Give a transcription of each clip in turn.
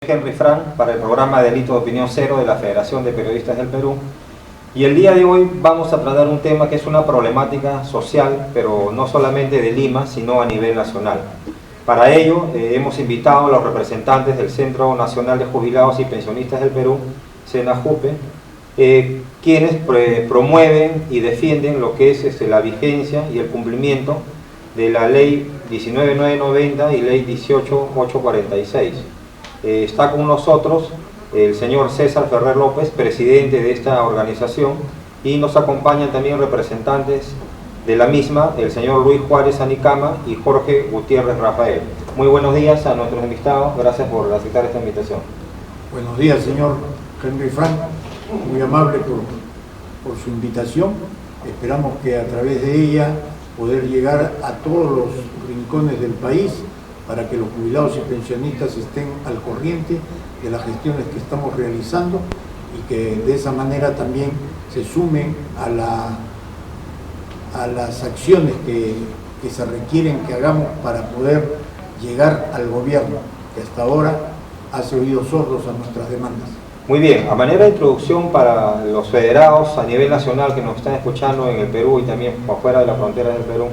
Henry Frank para el programa Delito de Opinión Cero de la Federación de Periodistas del Perú. Y el día de hoy vamos a tratar un tema que es una problemática social, pero no solamente de Lima, sino a nivel nacional. Para ello hemos invitado a los representantes del Centro Nacional de Jubilados y Pensionistas del Perú, CENAJUPE, quienes promueven y defienden lo que es la vigencia y el cumplimiento de la Ley 19.990 y Ley 18.846. Está con nosotros el señor César Ferrer López, presidente de esta organización, y nos acompañan también representantes de la misma, el señor Luis Juárez Anicama y Jorge Gutiérrez Rafael. Muy buenos días a nuestros invitados, gracias por aceptar esta invitación. Buenos días, señor Henry Frank, muy amable por su invitación. Esperamos que a través de ella poder llegar a todos los rincones del país para que los jubilados y pensionistas estén al corriente de las gestiones que estamos realizando y que de esa manera también se sumen a las acciones que se requieren que hagamos para poder llegar al gobierno, que hasta ahora hace oídos sordos a nuestras demandas. Muy bien, a manera de introducción para los federados a nivel nacional que nos están escuchando en el Perú y también afuera de la frontera del Perú,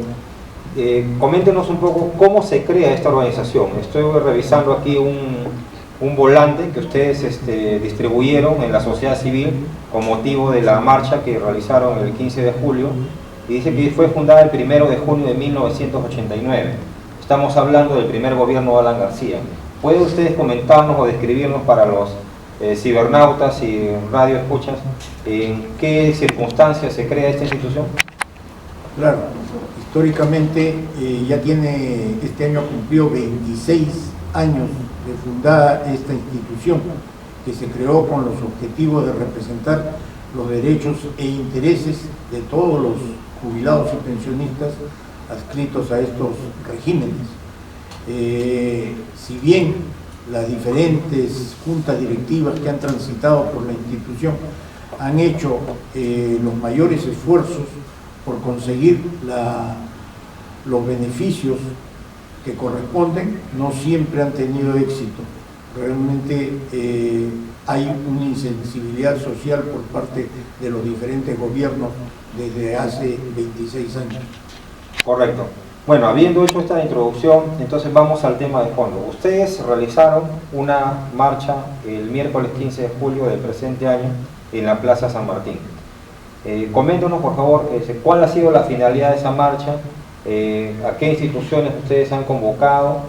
coméntenos un poco cómo se crea esta organización. Estoy revisando aquí un volante que ustedes distribuyeron en la sociedad civil con motivo de la marcha que realizaron el 15 de julio y dice que fue fundada el 1 de junio de 1989. Estamos hablando del primer gobierno de Alan García. ¿Pueden ustedes comentarnos o describirnos para los cibernautas y radioescuchas en qué circunstancias se crea esta institución? Claro, históricamente este año cumplió 26 años de fundada esta institución, que se creó con los objetivos de representar los derechos e intereses de todos los jubilados y pensionistas adscritos a estos regímenes. Si bien las diferentes juntas directivas que han transitado por la institución han hecho los mayores esfuerzos por conseguir los beneficios que corresponden, no siempre han tenido éxito. Realmente hay una insensibilidad social por parte de los diferentes gobiernos desde hace 26 años. Correcto. Bueno, habiendo hecho esta introducción, entonces vamos al tema de fondo. Ustedes realizaron una marcha el miércoles 15 de julio del presente año en la Plaza San Martín. Coméntenos, por favor, cuál ha sido la finalidad de esa marcha, a qué instituciones ustedes han convocado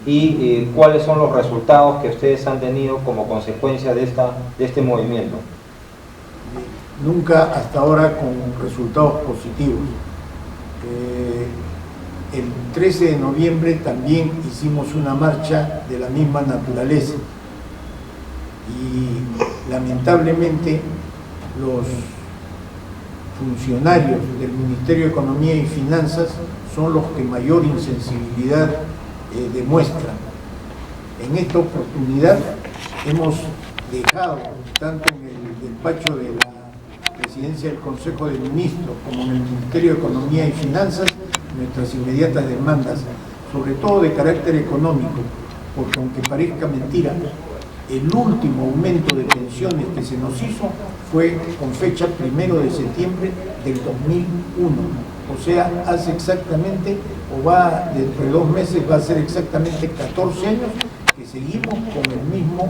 y cuáles son los resultados que ustedes han tenido como consecuencia de este movimiento. Nunca hasta ahora con resultados positivos. El 13 de noviembre también hicimos una marcha de la misma naturaleza y lamentablemente los funcionarios del Ministerio de Economía y Finanzas son los que mayor insensibilidad demuestran. En esta oportunidad hemos dejado, tanto en el despacho de la Presidencia del Consejo de Ministros como en el Ministerio de Economía y Finanzas, nuestras inmediatas demandas, sobre todo de carácter económico, porque aunque parezca mentira, el último aumento de pensiones que se nos hizo fue con fecha 1 de septiembre del 2001. O sea, hace exactamente, dentro de 2 meses va a ser exactamente 14 años que seguimos con el mismo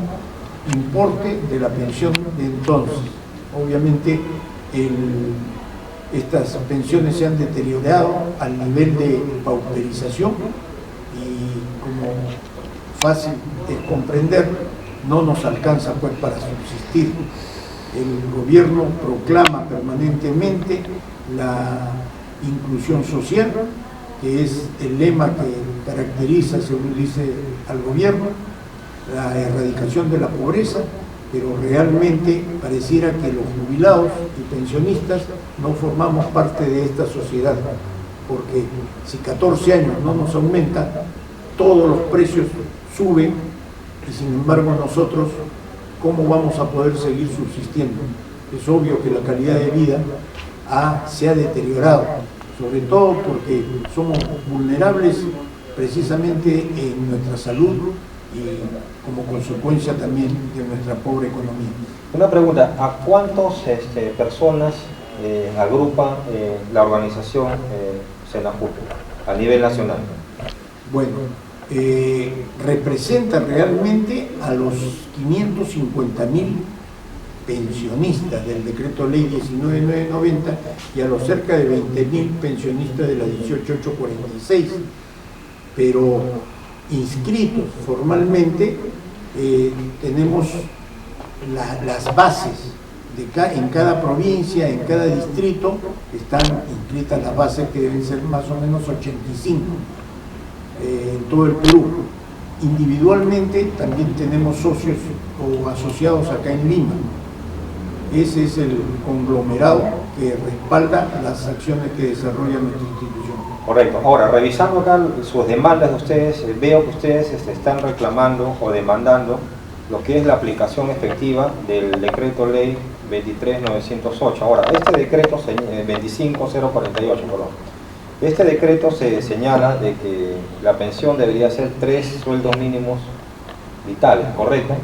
importe de la pensión de entonces. Obviamente, estas pensiones se han deteriorado al nivel de pauperización y, como fácil es comprender, no nos alcanza pues para subsistir. El gobierno proclama permanentemente la inclusión social, que es el lema que caracteriza, según dice al gobierno, la erradicación de la pobreza, pero realmente pareciera que los jubilados y pensionistas no formamos parte de esta sociedad, porque si 14 años no nos aumentan, todos los precios suben y sin embargo nosotros, ¿cómo vamos a poder seguir subsistiendo? Es obvio que la calidad de vida se ha deteriorado, sobre todo porque somos vulnerables precisamente en nuestra salud y como consecuencia también de nuestra pobre economía. Una pregunta, ¿a cuántas personas agrupa la organización SENAJUP a nivel nacional? Bueno, representa realmente a los 550.000 pensionistas del decreto ley 19990 y a los cerca de 20.000 pensionistas de la 18846, pero inscritos formalmente tenemos las bases en cada provincia, en cada distrito están inscritas las bases, que deben ser más o menos 85 en todo el Perú. Individualmente también tenemos socios o asociados acá en Lima. Ese es el conglomerado que respalda las acciones que desarrolla nuestra institución. Correcto. Ahora, revisando acá sus demandas de ustedes, veo que ustedes están reclamando o demandando lo que es la aplicación efectiva del decreto ley 23908. Ahora, este decreto 25048, perdón. Este decreto se señala de que la pensión debería ser 3 sueldos mínimos vitales, ¿correcto?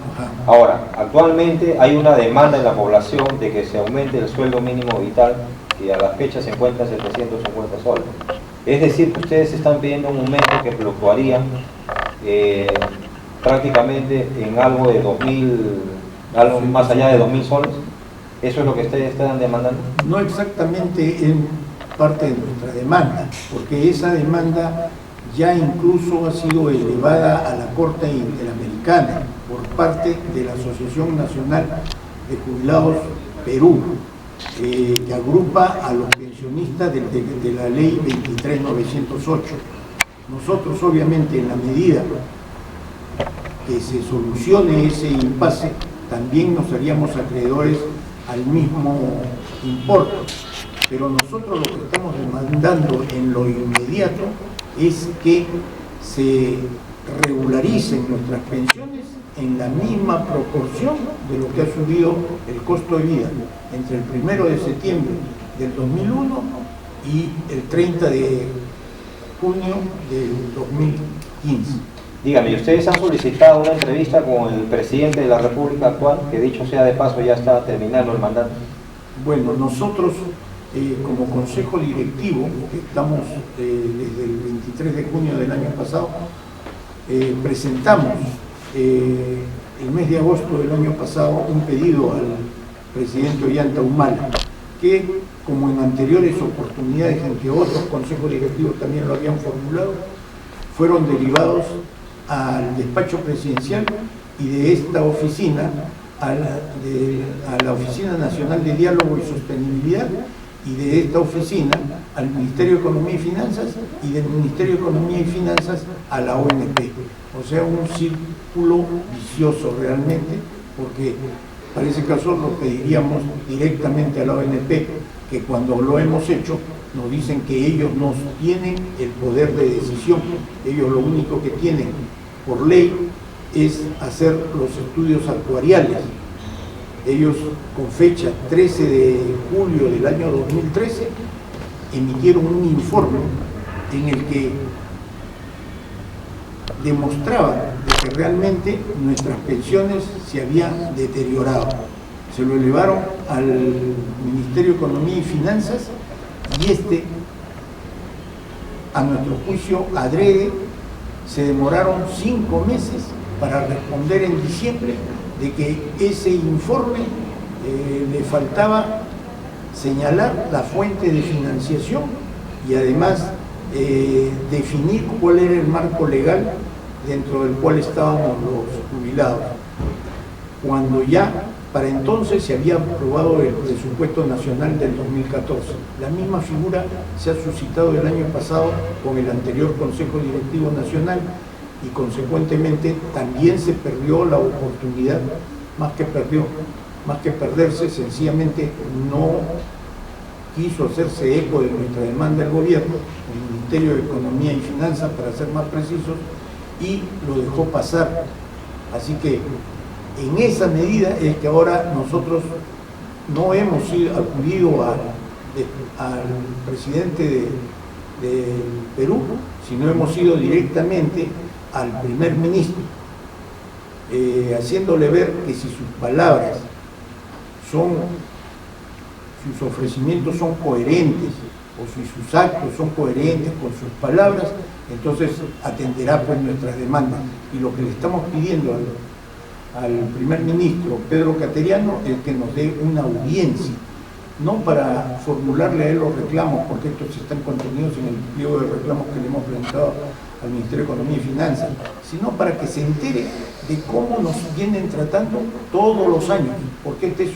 Ahora, actualmente hay una demanda en la población de que se aumente el sueldo mínimo vital, que a la fecha se encuentra en 750 soles. Es decir, que ustedes están pidiendo un aumento que fluctuaría prácticamente en algo de 2.000, algo más allá de 2.000 soles. ¿Eso es lo que ustedes están demandando? No exactamente en parte de nuestra demanda, porque esa demanda ya incluso ha sido elevada a la Corte Interamericana por parte de la Asociación Nacional de Jubilados Perú, que agrupa a los pensionistas de la ley 23908. Nosotros, obviamente, en la medida que se solucione ese impasse, también nos haríamos acreedores al mismo importe. Pero nosotros lo que estamos demandando en lo inmediato es que se regularicen nuestras pensiones en la misma proporción de lo que ha subido el costo de vida entre el 1 de septiembre del 2001 y el 30 de junio del 2015. Dígame, ¿ustedes han solicitado una entrevista con el presidente de la República actual, que dicho sea de paso ya está terminando el mandato? Bueno, nosotros como consejo directivo, que estamos desde el 23 de junio del año pasado, presentamos el mes de agosto del año pasado un pedido al presidente Ollanta Humala, que como en anteriores oportunidades en que otros consejos directivos también lo habían formulado, fueron derivados al despacho presidencial y de esta oficina a la Oficina Nacional de Diálogo y Sostenibilidad, y de esta oficina al Ministerio de Economía y Finanzas, y del Ministerio de Economía y Finanzas a la ONP. O sea, un círculo vicioso realmente, porque para ese caso lo pediríamos directamente a la ONP, que cuando lo hemos hecho nos dicen que ellos no tienen el poder de decisión. Ellos lo único que tienen por ley es hacer los estudios actuariales. Ellos, con fecha 13 de julio del año 2013, emitieron un informe en el que demostraban de que realmente nuestras pensiones se habían deteriorado. Se lo elevaron al Ministerio de Economía y Finanzas, y a nuestro juicio, adrede, se demoraron 5 meses para responder en diciembre de que ese informe le faltaba señalar la fuente de financiación y además definir cuál era el marco legal dentro del cual estábamos los jubilados, cuando ya para entonces se había aprobado el presupuesto nacional del 2014. La misma figura se ha suscitado el año pasado con el anterior Consejo Directivo Nacional, y consecuentemente también se perdió la oportunidad, más que perderse, sencillamente no quiso hacerse eco de nuestra demanda del gobierno, el Ministerio de Economía y Finanzas, para ser más precisos, y lo dejó pasar. Así que en esa medida es que ahora nosotros no hemos acudido al presidente de Perú, sino hemos ido directamente al primer ministro, haciéndole ver que si sus palabras sus ofrecimientos son coherentes, o si sus actos son coherentes con sus palabras, entonces atenderá pues nuestras demandas. Y lo que le estamos pidiendo al primer ministro Pedro Cateriano es que nos dé una audiencia, no para formularle a él los reclamos, porque estos están contenidos en el pliego de reclamos que le hemos presentado al Ministerio de Economía y Finanzas, sino para que se entere de cómo nos vienen tratando todos los años, porque esta es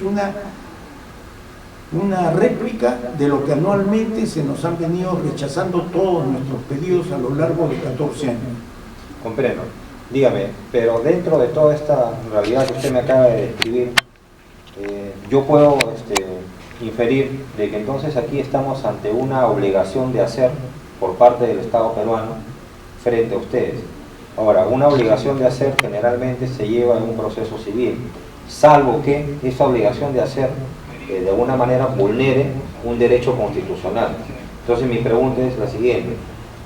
una réplica de lo que anualmente se nos han venido rechazando todos nuestros pedidos a lo largo de 14 años. Comprendo. Dígame, pero dentro de toda esta realidad que usted me acaba de describir, yo puedo inferir de que entonces aquí estamos ante una obligación de hacer por parte del Estado peruano frente a ustedes. Ahora, una obligación de hacer generalmente se lleva en un proceso civil, salvo que esa obligación de hacer de alguna manera vulnere un derecho constitucional. Entonces mi pregunta es la siguiente: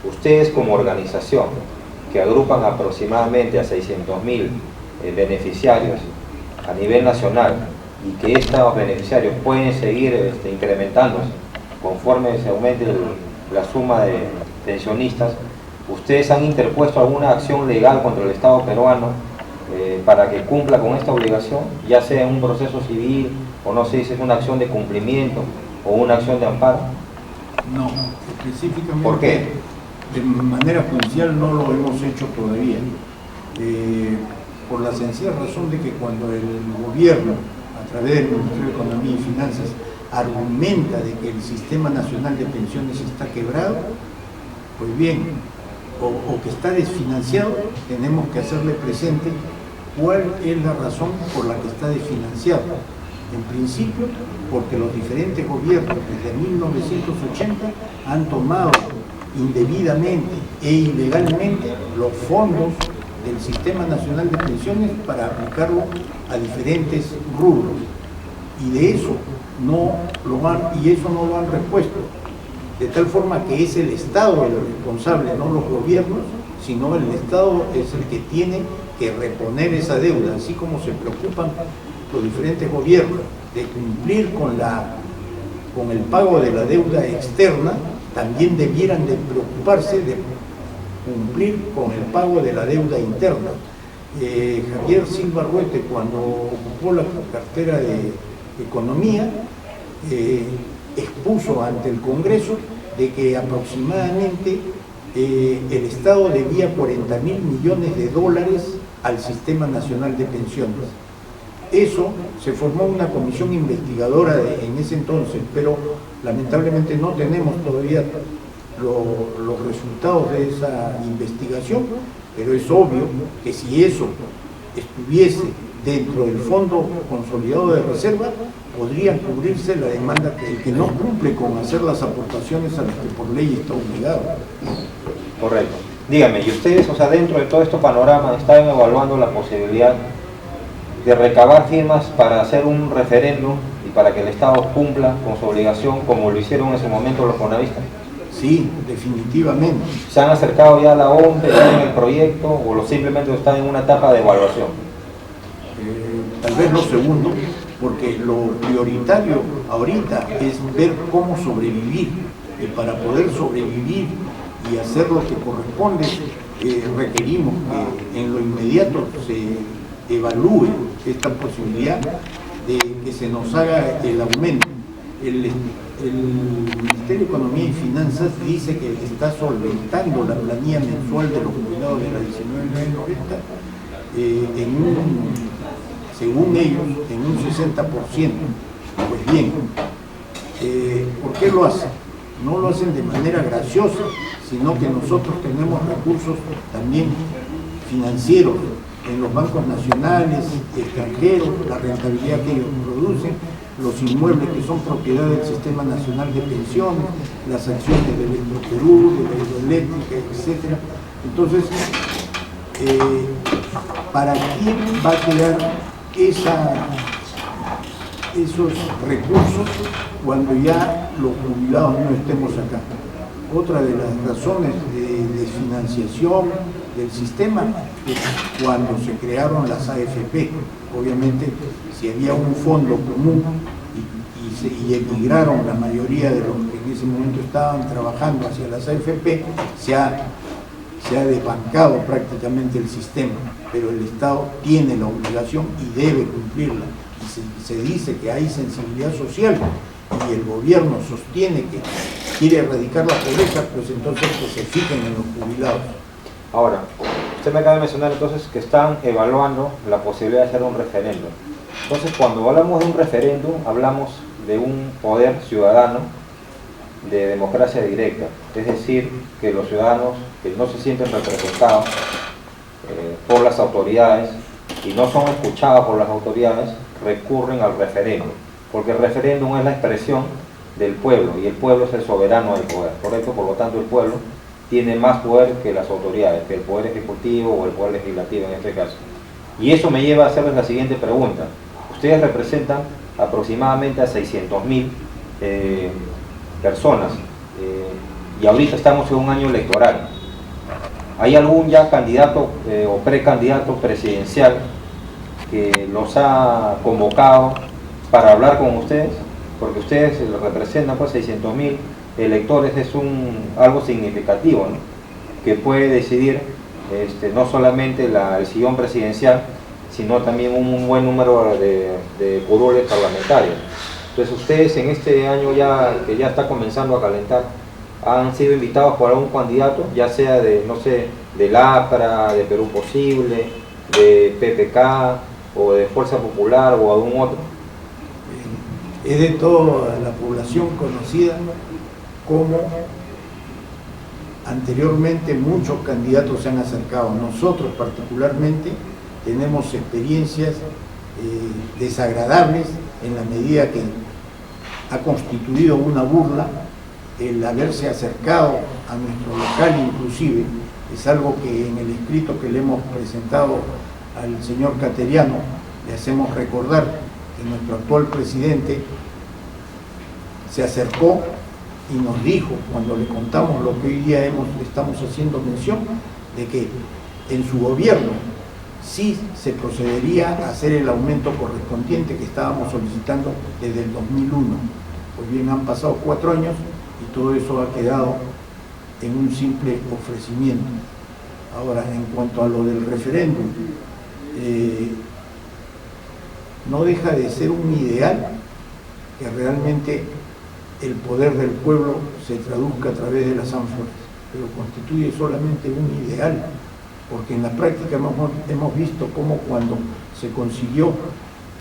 ustedes como organización que agrupan aproximadamente a 600.000 beneficiarios a nivel nacional, y que estos beneficiarios pueden seguir incrementándose conforme se aumente la suma de pensionistas, ¿ustedes han interpuesto alguna acción legal contra el Estado peruano para que cumpla con esta obligación, ya sea en un proceso civil, o no sé si es una acción de cumplimiento o una acción de amparo? No, específicamente. ¿Por qué? De manera judicial no lo hemos hecho todavía, por la sencilla razón de que cuando el gobierno, a través del Ministerio de Economía y Finanzas, argumenta de que el Sistema Nacional de Pensiones está quebrado, pues bien, o que está desfinanciado, tenemos que hacerle presente cuál es la razón por la que está desfinanciado. En principio, porque los diferentes gobiernos desde 1980 han tomado indebidamente e ilegalmente los fondos del Sistema Nacional de Pensiones para aplicarlo a diferentes rubros, y de eso no lo han repuesto, de tal forma que es el Estado el responsable, no los gobiernos, sino el Estado es el que tiene que reponer esa deuda, así como se preocupan los diferentes gobiernos de cumplir con el pago de la deuda externa, también debieran de preocuparse de cumplir con el pago de la deuda interna. Javier Silva Arruete, cuando ocupó la cartera de Economía, expuso ante el Congreso de que aproximadamente el Estado debía 40.000 millones de dólares al Sistema Nacional de Pensiones. Eso, se formó una comisión investigadora en ese entonces, pero lamentablemente no tenemos todavía los resultados de esa investigación, pero es obvio que si eso estuviese dentro del Fondo Consolidado de Reserva, podría cubrirse la demanda que no cumple con hacer las aportaciones a las que por ley está obligado. Correcto. Dígame, ¿y ustedes, dentro de todo este panorama, están evaluando la posibilidad de recabar firmas para hacer un referéndum y para que el Estado cumpla con su obligación, como lo hicieron en ese momento los fonavistas? Sí, definitivamente. ¿Se han acercado ya a la OMP, en el proyecto, o simplemente están en una etapa de evaluación? Tal vez lo segundo, porque lo prioritario ahorita es ver cómo sobrevivir, y para poder sobrevivir y hacer lo que corresponde, requerimos que en lo inmediato se evalúe esta posibilidad de que se nos haga el aumento. El Ministerio de Economía y Finanzas dice que está solventando la planilla mensual de los jubilados de la 19.990 según ellos, en un 60%. Pues bien, ¿por qué lo hacen? No lo hacen de manera graciosa, sino que nosotros tenemos recursos también financieros en los bancos nacionales, extranjeros, la rentabilidad que ellos producen, los inmuebles que son propiedad del Sistema Nacional de Pensiones, las acciones de Electroperú, de la hidroeléctrica, etc. Entonces, ¿para quién va a quedar esos recursos cuando ya los jubilados no estemos acá? Otra de las razones de desfinanciación del sistema es cuando se crearon las AFP. Obviamente, si había un fondo común y emigraron la mayoría de los que en ese momento estaban trabajando hacia las AFP, se ha desbancado prácticamente el sistema, pero el Estado tiene la obligación y debe cumplirla. Y se dice que hay sensibilidad social y el gobierno sostiene que quiere erradicar la pobreza, pues entonces que se fijen en los jubilados. Ahora, usted me acaba de mencionar entonces que están evaluando la posibilidad de hacer un referéndum. Entonces, cuando hablamos de un referéndum, hablamos de un poder ciudadano de democracia directa, es decir, que los ciudadanos que no se sienten representados por las autoridades y no son escuchados por las autoridades, recurren al referéndum, porque el referéndum es la expresión del pueblo y el pueblo es el soberano del poder, ¿correcto? Por lo tanto, el pueblo tiene más poder que las autoridades, que el poder ejecutivo o el poder legislativo en este caso. Y eso me lleva a hacerles la siguiente pregunta. Ustedes representan aproximadamente a 600.000 personas y ahorita estamos en un año electoral. ¿Hay algún ya candidato o precandidato presidencial que los ha convocado para hablar con ustedes? Porque ustedes representan pues 600.000 electores, es algo significativo, ¿no? Que puede decidir no solamente el sillón presidencial, sino también un buen número de curules parlamentarios. Entonces ustedes en este año que ya está comenzando a calentar, han sido invitados por algún candidato, ya sea de, no sé, del APRA, de Perú Posible, de PPK o de Fuerza Popular o algún otro. Es de toda la población conocida como anteriormente muchos candidatos se han acercado. Nosotros particularmente tenemos experiencias desagradables en la medida que ha constituido una burla el haberse acercado a nuestro local. Inclusive es algo que en el escrito que le hemos presentado al señor Cateriano le hacemos recordar que nuestro actual presidente se acercó y nos dijo, cuando le contamos lo que hoy día estamos haciendo mención, de que en su gobierno sí se procedería a hacer el aumento correspondiente que estábamos solicitando desde el 2001. Pues bien, han pasado 4 años y todo eso ha quedado en un simple ofrecimiento. Ahora, en cuanto a lo del referéndum, no deja de ser un ideal que realmente el poder del pueblo se traduzca a través de las ánforas, pero constituye solamente un ideal, porque en la práctica hemos visto cómo cuando se consiguió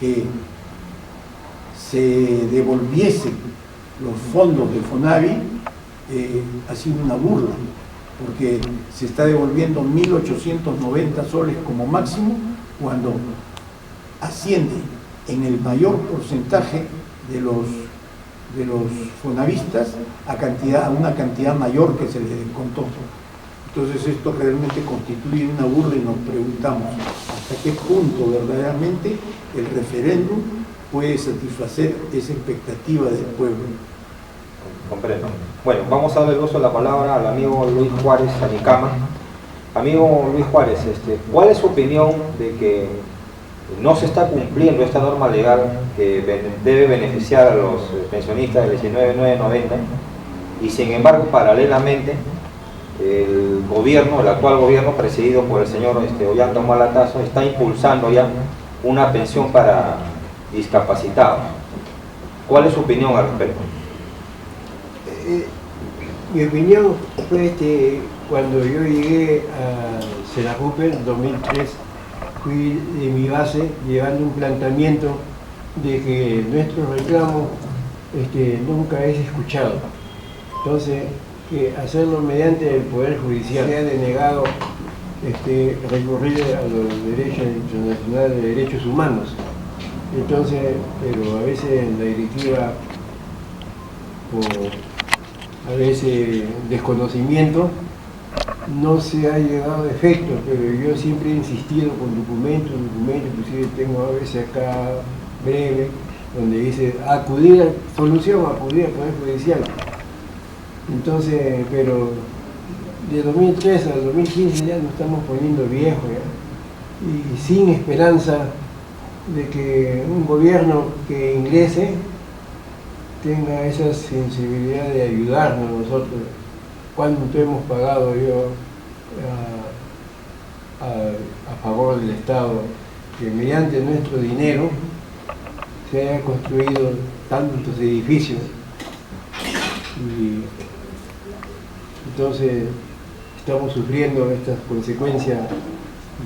que se devolviesen los fondos de FONAVI, ha sido una burla, porque se está devolviendo 1.890 soles como máximo, cuando asciende en el mayor porcentaje de los fonavistas a una cantidad mayor que se les descontó. Entonces esto realmente constituye una burla y nos preguntamos hasta qué punto verdaderamente el referéndum puede satisfacer esa expectativa del pueblo. Comprendo. Bueno, vamos a darle el uso de la palabra al amigo Luis Juárez Anicama. Amigo Luis Juárez, ¿cuál es su opinión de que no se está cumpliendo esta norma legal que debe beneficiar a los pensionistas del 19.990 y sin embargo paralelamente el actual gobierno presidido por el señor Ollanta Humala Tazo está impulsando ya una pensión para discapacitados? ¿Cuál es su opinión al respecto? Mi opinión fue cuando yo llegué a Serajupe en 2003, fui de mi base llevando un planteamiento de que nuestro reclamo nunca es escuchado. Entonces, que hacerlo mediante el Poder Judicial se ha denegado recurrir a los derechos internacionales de derechos humanos. Entonces, pero a veces en la directiva, por a veces desconocimiento, no se ha llegado a efecto, pero yo siempre he insistido con documentos, inclusive tengo a veces acá breve, donde dice acudir al Poder Judicial. Entonces, pero de 2003 al 2015 ya nos estamos poniendo viejos ya, y sin esperanza de que un gobierno que ingrese tenga esa sensibilidad de ayudarnos nosotros. ¿Cuánto hemos pagado yo a favor del Estado? Que mediante nuestro dinero se hayan construido tantos edificios. Y entonces estamos sufriendo estas consecuencias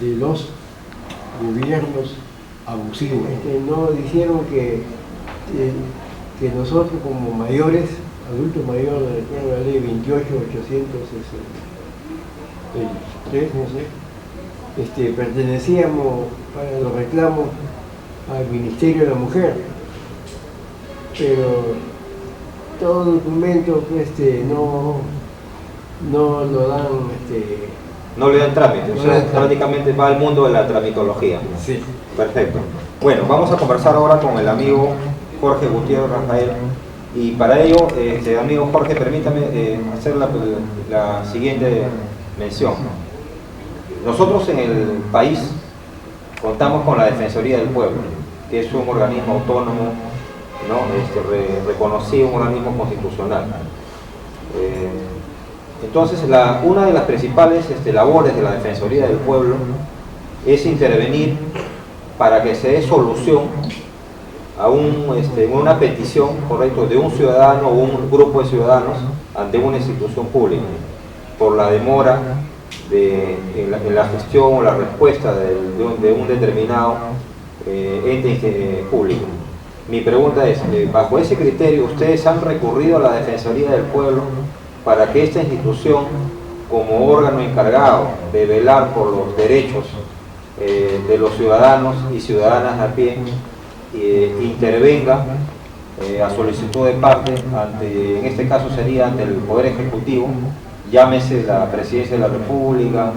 de los gobiernos abusivos. No dijeron que nosotros como mayores, adultos mayores, de acuerdo a la ley 28.863, no sé, pertenecíamos para los reclamos al Ministerio de la Mujer, pero todo documento no lo dan, no le dan trámite, no o sea, le dan prácticamente va al mundo de la tramitología. sí. Perfecto. Bueno, vamos a conversar ahora con el amigo Jorge Gutiérrez Rafael, y para ello, amigo Jorge, permítame hacer la siguiente mención. Nosotros en el país contamos con la Defensoría del Pueblo, que es un organismo autónomo, ¿no? Reconocido, un organismo constitucional. Entonces, una de las principales labores de la Defensoría del Pueblo es intervenir para que se dé solución a una petición, correcto, de un ciudadano o un grupo de ciudadanos ante una institución pública por la demora en la gestión o la respuesta de un determinado ente público. Mi pregunta es, bajo ese criterio, ¿ustedes han recurrido a la Defensoría del Pueblo para que esta institución, como órgano encargado de velar por los derechos de los ciudadanos y ciudadanas a pie, intervenga a solicitud de parte, en este caso sería ante el Poder Ejecutivo, llámese la Presidencia de la República,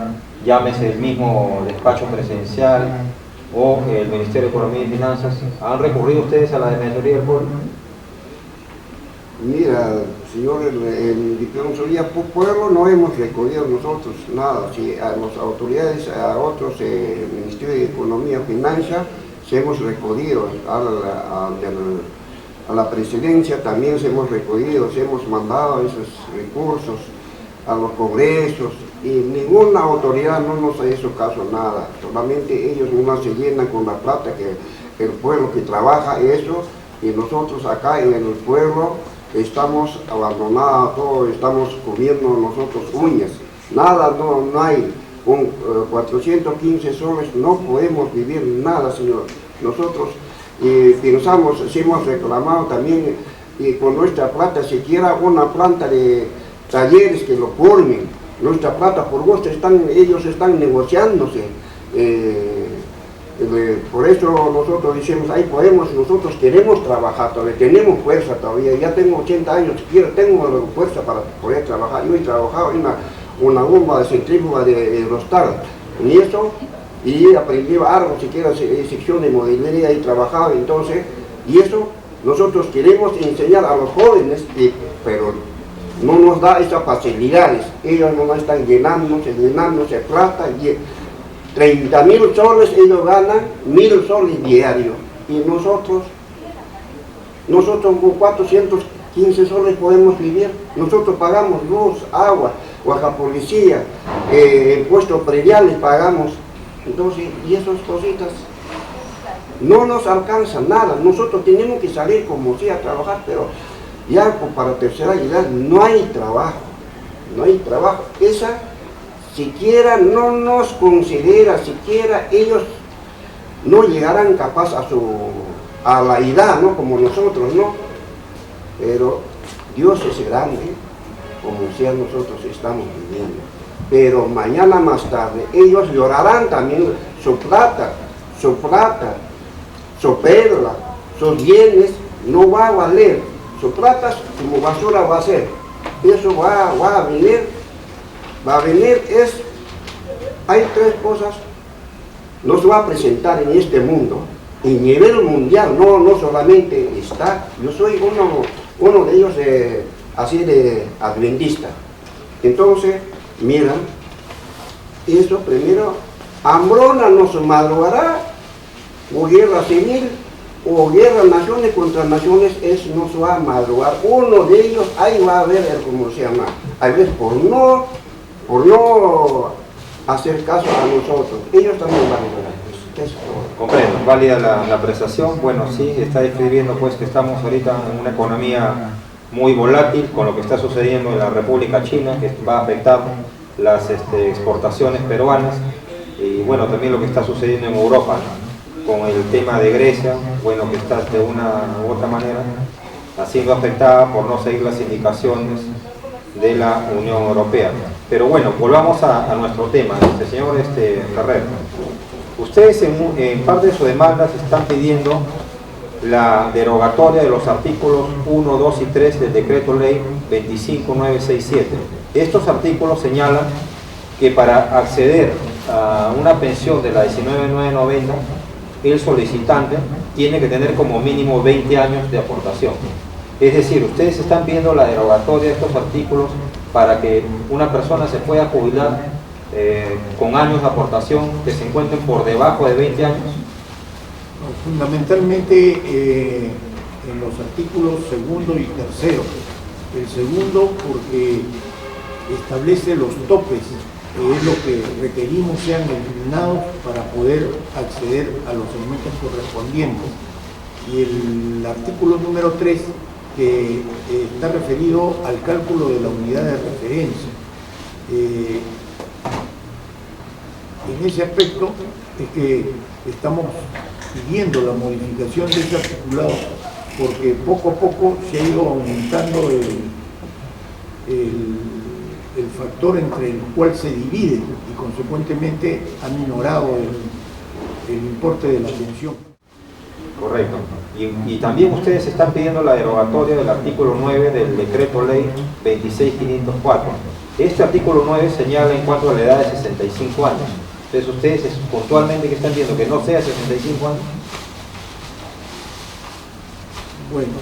llámese el mismo despacho presidencial o el Ministerio de Economía y Finanzas? ¿Han recurrido ustedes a la Defensoría del Pueblo? Mira, señor, en Defensoría del Pueblo no hemos recurrido nosotros nada. Si a las autoridades, a otros, Ministerio de Economía y Finanzas, se hemos recurrido a la presidencia, también se hemos recurrido, se hemos mandado esos recursos a los congresos, y ninguna autoridad no nos ha hecho caso, nada. Solamente ellos nomás se llenan con la plata que el pueblo que trabaja eso, y nosotros acá en el pueblo estamos abandonados, todo, estamos comiendo nosotros uñas, nada, no hay. Con 415 soles no podemos vivir nada, señor. Nosotros pensamos, si hemos reclamado también, y con nuestra plata, siquiera una planta de talleres que lo formen, nuestra plata por gusto, ellos están negociándose. Por eso nosotros decimos, ahí podemos, nosotros queremos trabajar todavía, tenemos fuerza todavía, ya tengo 80 años, siquiera tengo fuerza para poder trabajar. Yo he trabajado en una bomba de centrífuga de Rostar, y eso, y aprendí algo, siquiera sección de modelería y trabajaba, entonces, y eso nosotros queremos enseñar a los jóvenes, pero no nos da esas facilidades. Ellos no están llenándose plata, y 30.000 soles ellos ganan, 1.000 soles diarios, y nosotros con 415 soles podemos vivir. Nosotros pagamos luz, agua, Oaxaca Policía, impuestos prediales pagamos. Entonces, y esas cositas no nos alcanzan nada. Nosotros tenemos que salir como sea a trabajar, pero ya para tercera edad no hay trabajo, esa siquiera no nos considera, siquiera ellos no llegarán capaz a la edad, ¿no? Como nosotros, ¿no? Pero Dios es grande, como sea nosotros estamos viviendo. Pero mañana más tarde ellos llorarán también su plata, su perla, sus bienes, no va a valer. Su plata como basura va a ser. Eso va a venir, hay tres cosas, nos va a presentar en este mundo, en nivel mundial, no solamente está. Yo soy uno de ellos así de adventista. Entonces, mira, eso primero, hambruna nos madrugará, o guerra civil, o guerra naciones contra naciones, eso nos va a madrugar. Uno de ellos, ahí va a haber, ¿cómo se llama? A veces por no hacer caso a nosotros, ellos también van a llorar. Comprendo, válida la apreciación. Bueno, sí, está describiendo pues que estamos ahorita en una economía muy volátil con lo que está sucediendo en la República China, que va a afectar las exportaciones peruanas, y bueno, también lo que está sucediendo en Europa, ¿no? Con el tema de Grecia, bueno, que está de una u otra manera siendo afectada por no seguir las indicaciones de la Unión Europea. Pero bueno, volvamos a nuestro tema, señor Ferrer. Ustedes en parte de sus demandas están pidiendo la derogatoria de los artículos 1, 2 y 3 del Decreto Ley 25967. Estos artículos señalan que para acceder a una pensión de la 19.990, el solicitante tiene que tener como mínimo 20 años de aportación. Es decir, ustedes están pidiendo la derogatoria de estos artículos para que una persona se pueda jubilar con años de aportación que se encuentren por debajo de 20 años. Fundamentalmente en los artículos segundo y tercero. El segundo porque establece los topes, que es lo que requerimos sean eliminados para poder acceder a los segmentos correspondientes. Y el artículo número 3, que está referido al cálculo de la unidad de referencia. En ese aspecto es que estamos pidiendo la modificación de ese articulado, porque poco a poco se ha ido aumentando el factor entre el cual se divide y consecuentemente ha minorado el importe de la pensión. Correcto. Y también ustedes están pidiendo la derogatoria del artículo 9 del Decreto Ley 26504. Este artículo 9 señala en cuanto a la edad de 65 años. Entonces ustedes puntualmente que están viendo que no sea 65 años. Bueno,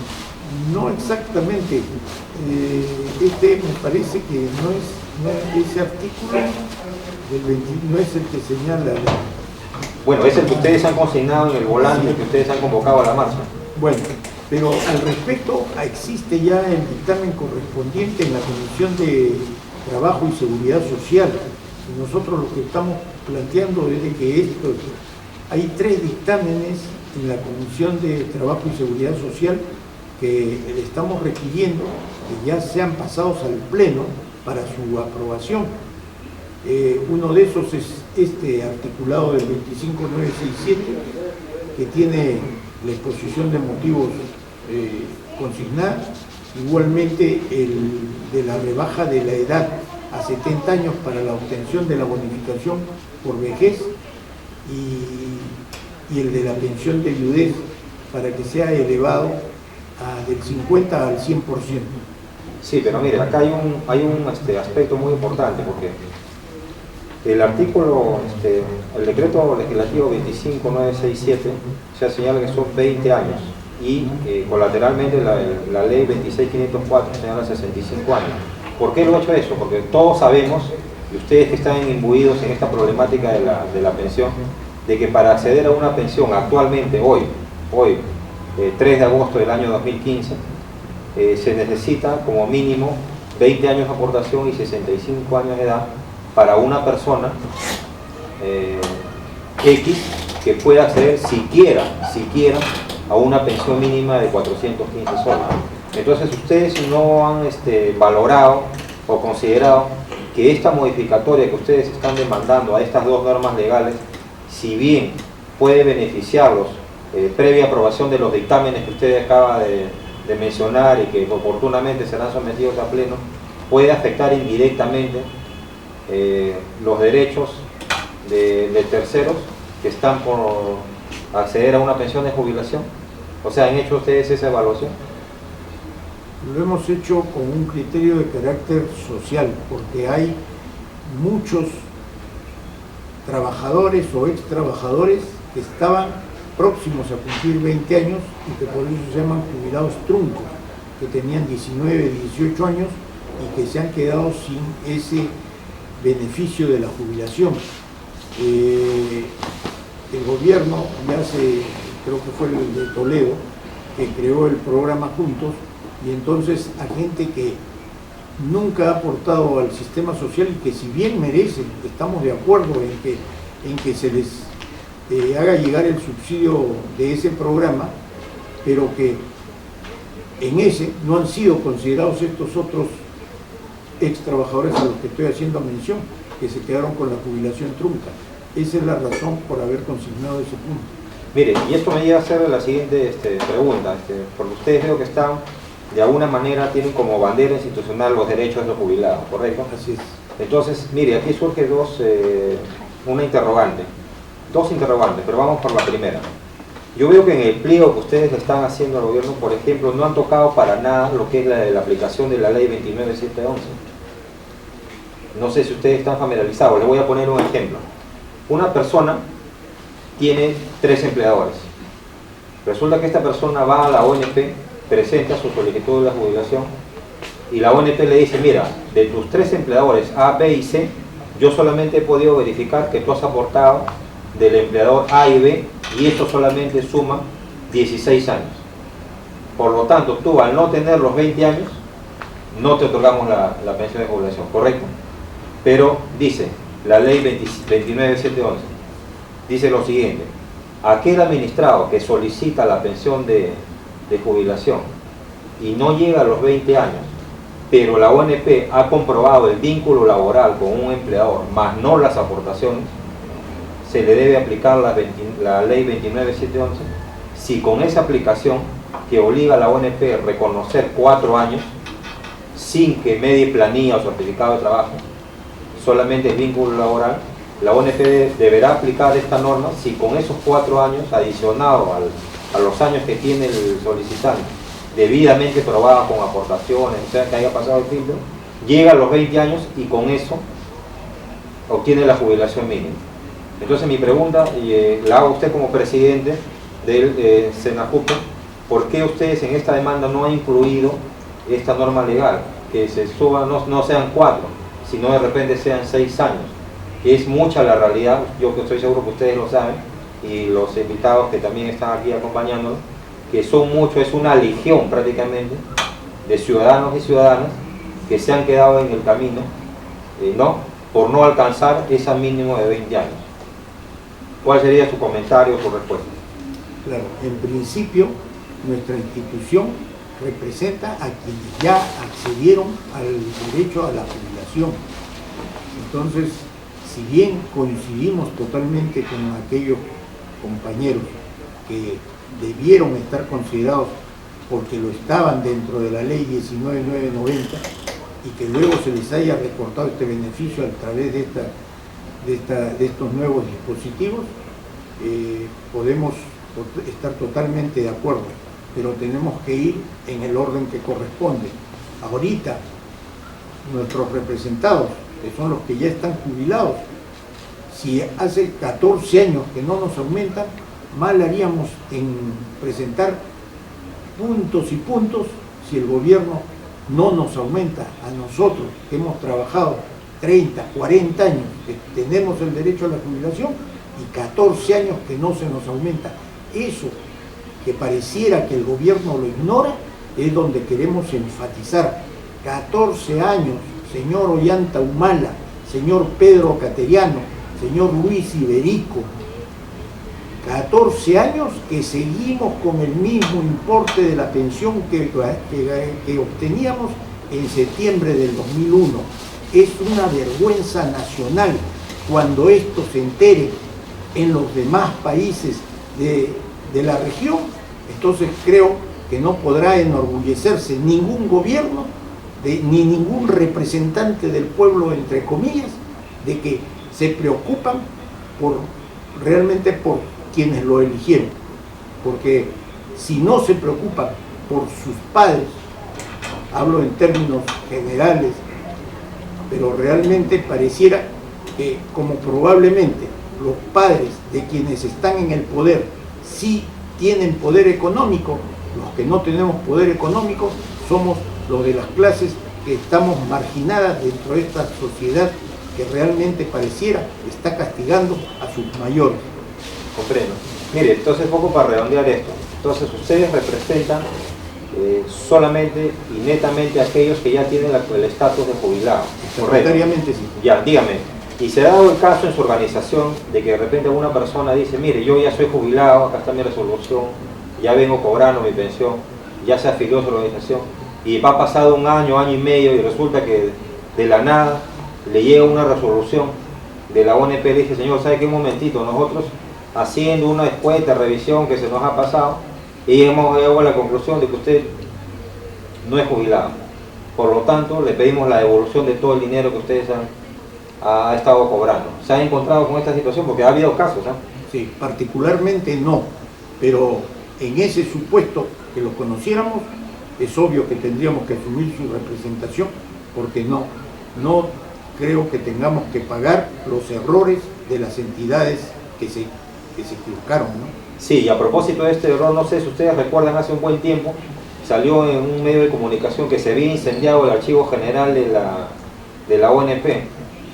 no exactamente. Me parece que no es ese artículo del 20, no es el que señala. Bueno, es el que ustedes han consignado en el volante, sí, que ustedes han convocado a la marcha. Bueno, pero al respecto existe ya el dictamen correspondiente en la Comisión de Trabajo y Seguridad Social. Y nosotros lo que estamos planteando es de que hay 3 dictámenes en la Comisión de Trabajo y Seguridad Social que le estamos requiriendo que ya sean pasados al Pleno para su aprobación. Uno de esos es este articulado del 25967, que tiene la exposición de motivos consignada, igualmente el de la rebaja de la edad a 70 años para la obtención de la bonificación por vejez y el de la pensión de viudez para que sea elevado del 50 al 100%. Sí, pero mire, acá hay un aspecto muy importante, porque el artículo, el decreto legislativo 25967 ya señala que son 20 años y colateralmente la ley 26504 señala 65 años. ¿Por qué lo he hecho eso? Porque todos sabemos, y ustedes que están imbuidos en esta problemática de la pensión, de que para acceder a una pensión actualmente, hoy 3 de agosto del año 2015, se necesita como mínimo 20 años de aportación y 65 años de edad para una persona X que pueda acceder siquiera a una pensión mínima de 415 soles. Entonces ustedes no han valorado o considerado que esta modificatoria que ustedes están demandando a estas 2 normas legales, si bien puede beneficiarlos previa aprobación de los dictámenes que usted acaba de mencionar y que oportunamente serán sometidos a pleno, puede afectar indirectamente los derechos de terceros que están por acceder a una pensión de jubilación. O sea, ¿han hecho ustedes esa evaluación? Lo hemos hecho con un criterio de carácter social, porque hay muchos trabajadores o ex trabajadores que estaban próximos a cumplir 20 años y que por eso se llaman jubilados truncos. que tenían 19, 18 años y que se han quedado sin ese beneficio de la jubilación. El gobierno ya creo que fue el de Toledo, que creó el programa Juntos, y entonces a gente que nunca ha aportado al sistema social y que si bien merecen, estamos de acuerdo en que se les haga llegar el subsidio de ese programa, pero que en ese no han sido considerados estos otros ex trabajadores a los que estoy haciendo mención, que se quedaron con la jubilación trunca. Esa es la razón por haber consignado ese punto. Mire, y esto me lleva a hacer la siguiente pregunta, porque ustedes veo que están, de alguna manera, tienen como bandera institucional los derechos de los jubilados, ¿correcto? Así es. Entonces, mire, aquí surge dos interrogantes, pero vamos por la primera. Yo veo que en el pliego que ustedes le están haciendo al gobierno, por ejemplo, no han tocado para nada lo que es la aplicación de la ley 29711. No sé si ustedes están familiarizados, les voy a poner un ejemplo. Una persona tiene 3 empleadores. Resulta que esta persona va a la ONP, presenta su solicitud de la jubilación y la ONP le dice, mira, de tus 3 empleadores A, B y C, yo solamente he podido verificar que tú has aportado del empleador A y B y eso solamente suma 16 años. Por lo tanto, tú al no tener los 20 años, no te otorgamos la pensión de jubilación, ¿correcto? Pero dice, la ley 29711, dice lo siguiente, aquel administrado que solicita la pensión de jubilación y no llega a los 20 años, pero la ONP ha comprobado el vínculo laboral con un empleador, más no las aportaciones, se le debe aplicar la ley 29711, si con esa aplicación que obliga a la ONP a reconocer 4 años, sin que medie planilla o certificado de trabajo, solamente el vínculo laboral, la ONP deberá aplicar esta norma si con esos 4 años, adicionado a los años que tiene el solicitante, debidamente probada con aportaciones, o sea, que haya pasado el filtro, llega a los 20 años y con eso obtiene la jubilación mínima. Entonces mi pregunta, y la hago a usted como presidente del SENAJUPE, ¿por qué ustedes en esta demanda no han incluido esta norma legal? Que se suba, no sean 4, sino de repente sean 6 años, que es mucha la realidad, yo que estoy seguro que ustedes lo saben, y los invitados que también están aquí acompañándonos, que son muchos, es una legión prácticamente de ciudadanos y ciudadanas que se han quedado en el camino, por no alcanzar ese mínimo de 20 años. ¿Cuál sería su comentario o su respuesta? Claro, en principio nuestra institución representa a quienes ya accedieron al derecho a la jubilación. Entonces, si bien coincidimos totalmente con aquellos compañeros que debieron estar considerados porque lo estaban dentro de la ley 19990 y que luego se les haya recortado este beneficio a través de estos nuevos dispositivos, podemos estar totalmente de acuerdo, pero tenemos que ir en el orden que corresponde. Ahorita, nuestros representados, que son los que ya están jubilados, si hace 14 años que no nos aumentan, mal haríamos en presentar puntos y puntos si el gobierno no nos aumenta a nosotros, que hemos trabajado 30, 40 años, que tenemos el derecho a la jubilación, y 14 años que no se nos aumenta. Eso, que pareciera que el gobierno lo ignora, es donde queremos enfatizar. 14 años, señor Ollanta Humala, señor Pedro Cateriano, señor Luis Iberico, 14 años que seguimos con el mismo importe de la pensión que obteníamos en septiembre del 2001. Es una vergüenza nacional cuando esto se entere en los demás países de la región. Entonces creo que no podrá enorgullecerse ningún gobierno, ni ningún representante del pueblo, entre comillas, de que se preocupan realmente por quienes lo eligieron. Porque si no se preocupan por sus padres, hablo en términos generales, pero realmente pareciera que, como probablemente los padres de quienes están en el poder sí tienen poder económico, Los que no tenemos poder económico somos los de las clases que estamos marginadas dentro de esta sociedad que realmente pareciera está castigando a sus mayores. Comprendo. Mire, entonces poco para redondear esto. Entonces ustedes representan solamente y netamente a aquellos que ya tienen el estatus de jubilado. Secretariamente sí. Ya, dígame. Y se ha dado el caso en su organización de que de repente una persona dice, mire, yo ya soy jubilado, acá está mi resolución, ya vengo cobrando mi pensión, ya se afilió a su organización, y va pasado un año, año y medio, y resulta que de la nada le llega una resolución de la ONP, le dice, señor, ¿sabe qué? Un momentito, nosotros haciendo una descuenta, revisión que se nos ha pasado, y hemos llegado a la conclusión de que usted no es jubilado. Por lo tanto, le pedimos la devolución de todo el dinero que ustedes ha estado cobrando. ¿Se han encontrado con esta situación? Porque ha habido casos, ¿eh? Sí, particularmente no, pero en ese supuesto que lo conociéramos, es obvio que tendríamos que asumir su representación, porque no creo que tengamos que pagar los errores de las entidades que se equivocaron, ¿no? Sí, y a propósito de este error, no sé si ustedes recuerdan, hace un buen tiempo salió en un medio de comunicación que se había incendiado el archivo general de la ONP,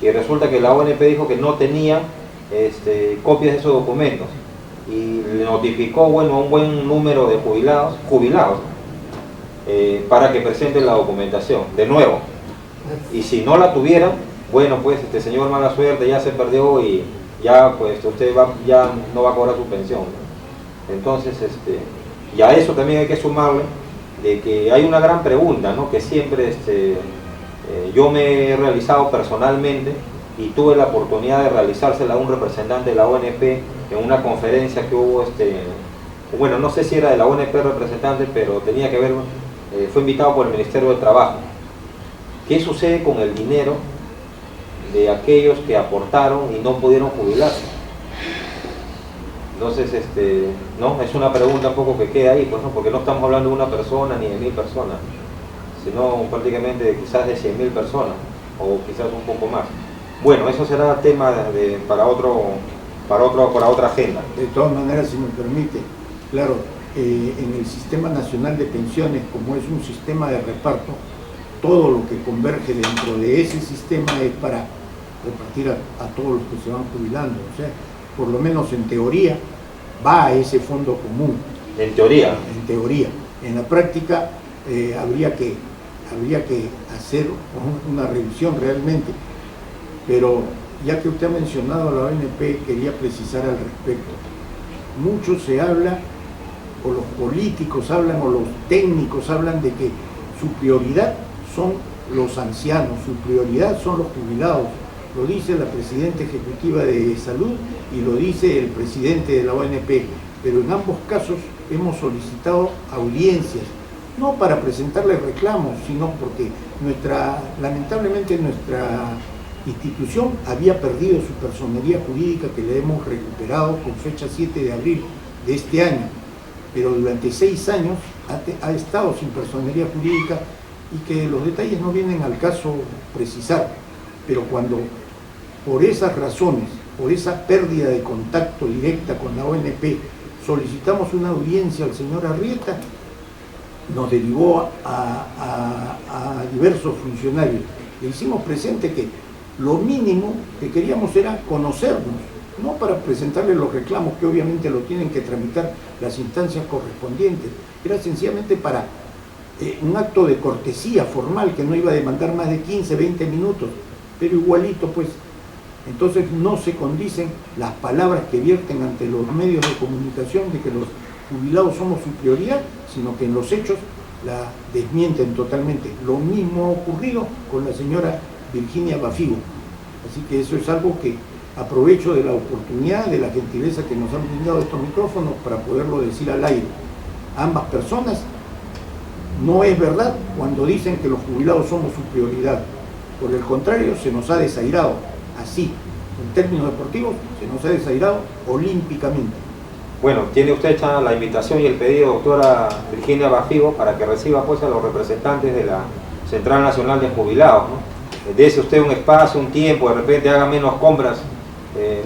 y resulta que la ONP dijo que no tenía copias de esos documentos, y le notificó, bueno, a un buen número de jubilados para que presenten la documentación de nuevo, y si no la tuvieran, bueno, pues señor mala suerte, ya se perdió y ya pues usted ya no va a cobrar su pensión, ¿no? Entonces y a eso también hay que sumarle de que hay una gran pregunta, ¿no? Que siempre yo me he realizado personalmente, y tuve la oportunidad de realizársela a un representante de la ONP en una conferencia que hubo, bueno, no sé si era de la ONP representante, pero tenía que ver, fue invitado por el Ministerio del Trabajo. ¿Qué sucede con el dinero de aquellos que aportaron y no pudieron jubilarse? Entonces, no, es una pregunta un poco que queda ahí, pues, ¿no? Porque no estamos hablando de una persona ni de 1000 personas, sino prácticamente quizás de 100.000 personas, o quizás un poco más. Bueno, eso será tema para otra agenda. De todas maneras, si me permite, claro, en el Sistema Nacional de Pensiones, como es un sistema de reparto, todo lo que converge dentro de ese sistema es para repartir a todos los que se van jubilando. O sea, por lo menos en teoría, va a ese fondo común. En teoría. En teoría. En la práctica habría que hacer una revisión realmente. Pero ya que usted ha mencionado a la ONP, quería precisar al respecto. Mucho se habla, o los políticos hablan, o los técnicos hablan de que su prioridad son los ancianos, su prioridad son los jubilados. Lo dice la Presidenta Ejecutiva de Salud y lo dice el presidente de la ONP, pero en ambos casos hemos solicitado audiencias, no para presentarles reclamos, sino porque lamentablemente nuestra institución había perdido su personería jurídica, que le hemos recuperado con fecha 7 de abril de este año, pero durante 6 años ha estado sin personería jurídica, y que los detalles no vienen al caso precisar, pero cuando por esas razones, por esa pérdida de contacto directa con la ONP, solicitamos una audiencia al señor Arrieta, nos derivó a diversos funcionarios. Le hicimos presente que lo mínimo que queríamos era conocernos, no para presentarle los reclamos que obviamente lo tienen que tramitar las instancias correspondientes, era sencillamente para un acto de cortesía formal que no iba a demandar más de 15, 20 minutos, pero igualito pues. Entonces no se condicen las palabras que vierten ante los medios de comunicación de que los jubilados somos su prioridad, sino que en los hechos la desmienten totalmente. Lo mismo ha ocurrido con la señora Virginia Bafigo. Así que eso es algo que aprovecho de la oportunidad, de la gentileza que nos han brindado estos micrófonos para poderlo decir al aire. Ambas personas, no es verdad cuando dicen que los jubilados somos su prioridad. Por el contrario, se nos ha desairado. Así, en términos deportivos, se nos ha desairado olímpicamente. Bueno, tiene usted hecha la invitación y el pedido, doctora Virginia Bafigo, para que reciba pues a los representantes de la Central Nacional de Jubilados, ¿no? Dese usted un espacio, un tiempo, de repente haga menos compras,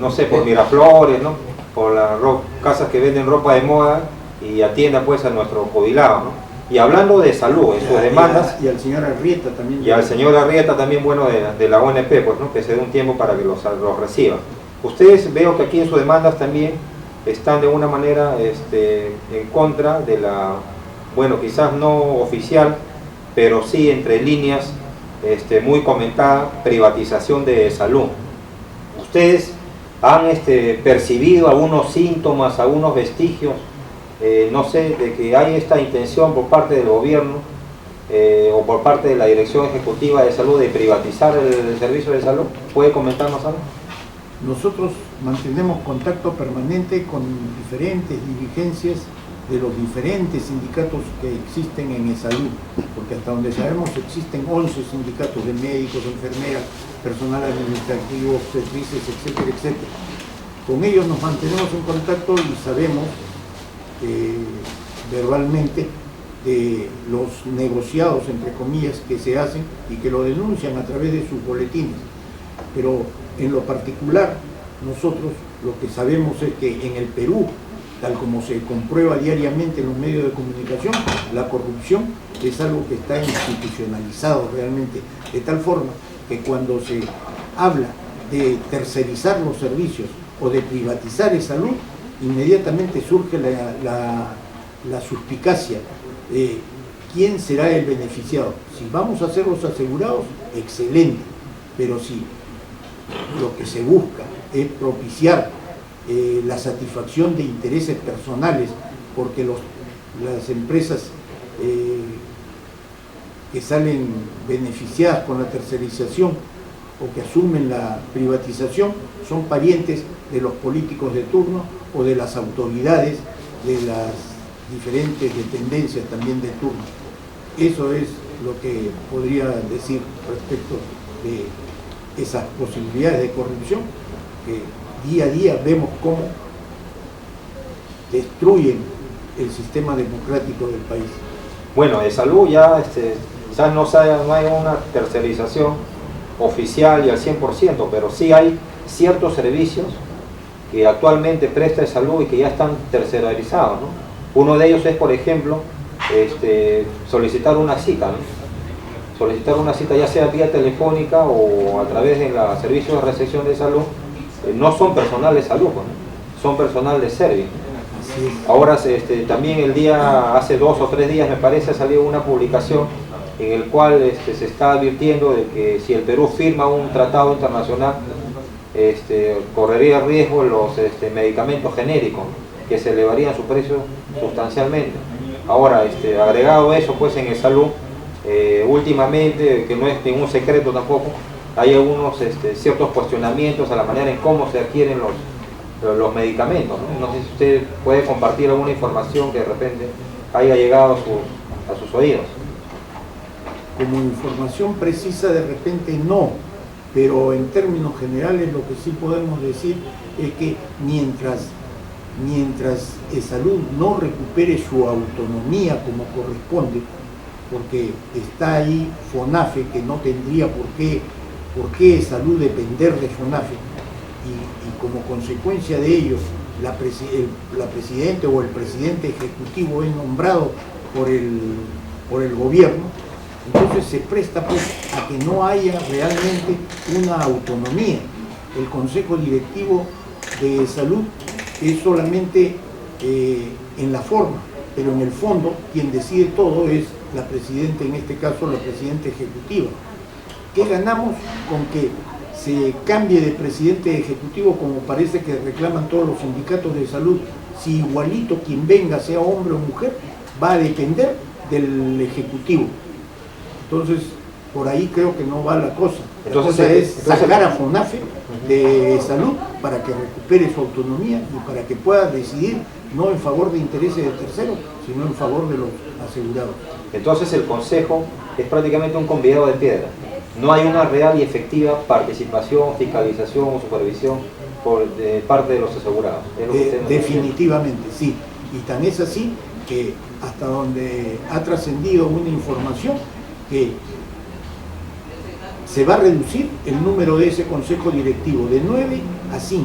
no sé, por Miraflores, ¿no? Por las casas que venden ropa de moda, y atienda pues a nuestros jubilados, ¿no? Y hablando de salud, en sus demandas... Y al señor Arrieta también. Y al señor Arrieta también, bueno, de la ONP, pues, ¿no? Que se dé un tiempo para que los reciba. Ustedes veo que aquí en sus demandas también están de una manera en contra de la, bueno, quizás no oficial, pero sí entre líneas, muy comentada privatización de salud. ¿Ustedes han percibido algunos síntomas, algunos vestigios, no sé, de que hay esta intención por parte del gobierno o por parte de la Dirección Ejecutiva de Salud de privatizar el servicio de salud? ¿Puede comentarnos algo? Nosotros mantenemos contacto permanente con diferentes dirigencias de los diferentes sindicatos que existen en salud, porque hasta donde sabemos existen 11 sindicatos de médicos, enfermeras, personal administrativo, obstetrices, etcétera, etcétera. Con ellos nos mantenemos en contacto y sabemos verbalmente de los negociados, entre comillas, que se hacen y que lo denuncian a través de sus boletines. Pero en lo particular, nosotros lo que sabemos es que en el Perú, tal como se comprueba diariamente en los medios de comunicación, la corrupción es algo que está institucionalizado realmente, de tal forma que cuando se habla de tercerizar los servicios o de privatizar esa salud, inmediatamente surge la suspicacia de quién será el beneficiado. Si vamos a ser los asegurados, excelente, pero si lo que se busca es propiciar la satisfacción de intereses personales, porque las empresas que salen beneficiadas con la tercerización o que asumen la privatización son parientes de los políticos de turno o de las autoridades de las diferentes dependencias también de turno. Eso es lo que podría decir respecto de esas posibilidades de corrupción que día a día vemos cómo destruyen el sistema democrático del país. Bueno, de salud ya quizás no hay una tercerización oficial y al 100%, pero sí hay ciertos servicios que actualmente presta de salud y que ya están tercerizados, ¿no? Uno de ellos es, por ejemplo, solicitar una cita, ¿no? Solicitar una cita ya sea vía telefónica o a través de los servicios de recepción de salud. No son personal de salud, ¿no? Son personal de servicio. Ahora también hace 2 o 3 días me parece salió una publicación en el cual se está advirtiendo de que si el Perú firma un tratado internacional correría riesgo los medicamentos genéricos, que se elevarían su precio sustancialmente. Ahora, agregado eso, pues en el salud, últimamente, que no es ningún secreto tampoco, hay algunos ciertos cuestionamientos a la manera en cómo se adquieren los medicamentos, ¿no? No sé si usted puede compartir alguna información que de repente haya llegado a sus oídos. Como información precisa de repente no, pero en términos generales lo que sí podemos decir es que mientras salud no recupere su autonomía como corresponde, porque está ahí FONAFE, que no tendría por qué salud depender de FONAFE, y como consecuencia de ello la presidenta o el presidente ejecutivo es nombrado por el gobierno, entonces se presta pues a que no haya realmente una autonomía. El Consejo Directivo de Salud es solamente en la forma, pero en el fondo quien decide todo es la presidenta, en este caso la presidenta ejecutiva. ¿Qué ganamos con que se cambie de presidente ejecutivo, como parece que reclaman todos los sindicatos de salud, si igualito quien venga, sea hombre o mujer, va a depender del ejecutivo? Entonces, por ahí creo que no va la cosa. La cosa es sacar a FONAFE de salud para que recupere su autonomía y para que pueda decidir no en favor de intereses de terceros, sino en favor de los asegurados. Entonces el Consejo es prácticamente un convidado de piedra. No hay una real y efectiva participación, fiscalización o supervisión de parte de los asegurados. Definitivamente, sí. Y tan es así que hasta donde ha trascendido una información que se va a reducir el número de ese consejo directivo de 9 a 5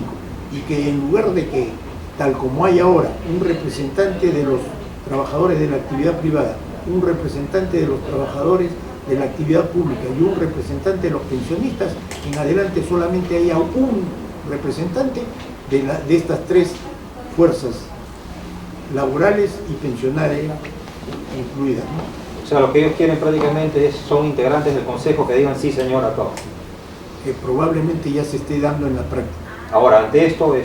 y que en lugar de que tal como hay ahora un representante de los trabajadores de la actividad privada, un representante de los trabajadores de la actividad pública y un representante de los pensionistas, en adelante solamente haya un representante de estas tres fuerzas laborales y pensionarias incluidas, ¿no? O sea, lo que ellos quieren prácticamente son integrantes del consejo que digan sí señor a todo. Que probablemente ya se esté dando en la práctica. Ahora, ante esto,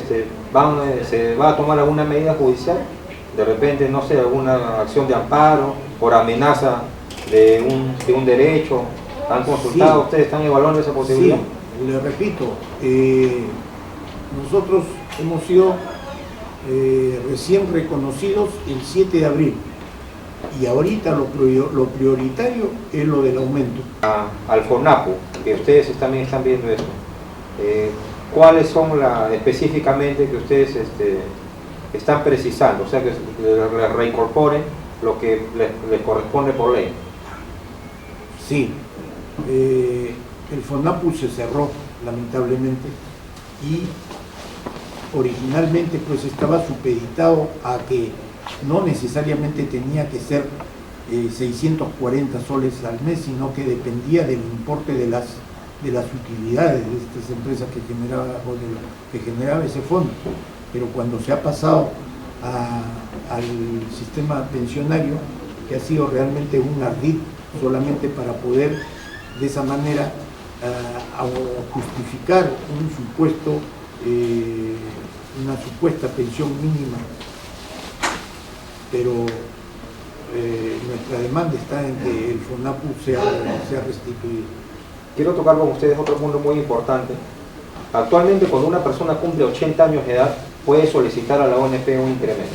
¿se va a tomar alguna medida judicial? De repente, no sé, alguna acción de amparo por amenaza de un derecho. ¿Han consultado? Sí. ¿Ustedes están evaluando esa posibilidad? Sí, le repito, nosotros hemos sido recién reconocidos el 7 de abril y ahorita lo prioritario es lo del aumento. Al FONAPU, que ustedes también están viendo esto, ¿cuáles son específicamente que ustedes están precisando? O sea, que les reincorporen lo que les corresponde por ley. Sí, el FONAPU se cerró lamentablemente y originalmente pues estaba supeditado a que no necesariamente tenía que ser 640 soles al mes, sino que dependía del importe de las utilidades de estas empresas que generaba ese fondo. Pero cuando se ha pasado al sistema pensionario, que ha sido realmente un ardid solamente para poder de esa manera justificar una supuesta pensión mínima, pero nuestra demanda está en que el FONAPU sea restituido. Quiero tocar con ustedes otro punto muy importante. Actualmente, cuando una persona cumple 80 años de edad, puede solicitar a la ONP un incremento,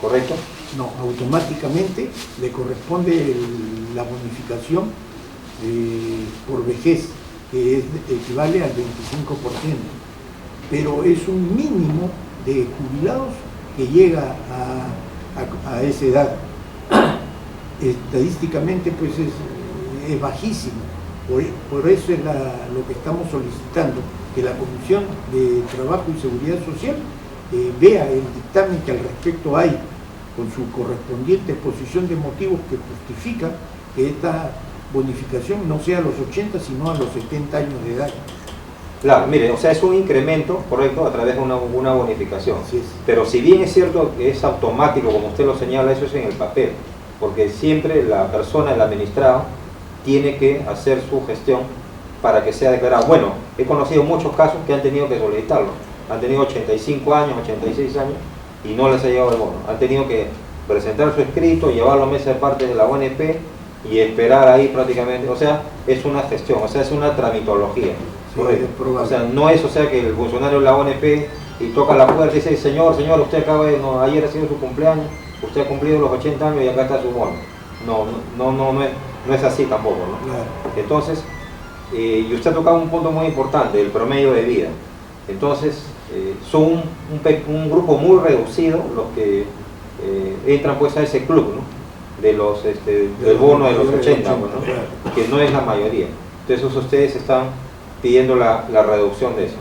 ¿correcto? No, automáticamente le corresponde la bonificación por vejez, que equivale al 25%, pero es un mínimo de jubilados que llega a esa edad. Estadísticamente pues es bajísimo, por eso es lo que estamos solicitando, que la Comisión de Trabajo y Seguridad Social vea el dictamen que al respecto hay, con su correspondiente exposición de motivos que justifica que esta bonificación no sea a los 80 sino a los 70 años de edad. Claro, mire, o sea, es un incremento, correcto, a través de una bonificación. Así es. Pero si bien es cierto que es automático, como usted lo señala, eso es en el papel, porque siempre la persona, el administrado, tiene que hacer su gestión para que sea declarado. Bueno, he conocido muchos casos que han tenido que solicitarlo. Han tenido 85 años, 86 años y no les ha llegado el bono. Han tenido que presentar su escrito, llevarlo a mesa de parte de la ONP y esperar ahí prácticamente. O sea, es una gestión, o sea, es una tramitología. Sí, o sea, no es, o sea, que el funcionario de la ONP y toca la puerta y dice, señor, usted acaba de, ayer ha sido su cumpleaños, usted ha cumplido los 80 años y acá está su bono. No es así tampoco, ¿no? Claro. Entonces, y usted ha tocado un punto muy importante, el promedio de vida. Entonces, son un grupo muy reducido los que entran pues a ese club, ¿no? De los, del bono de los 80, ¿no? Que no es la mayoría. Entonces ustedes están pidiendo la reducción de eso.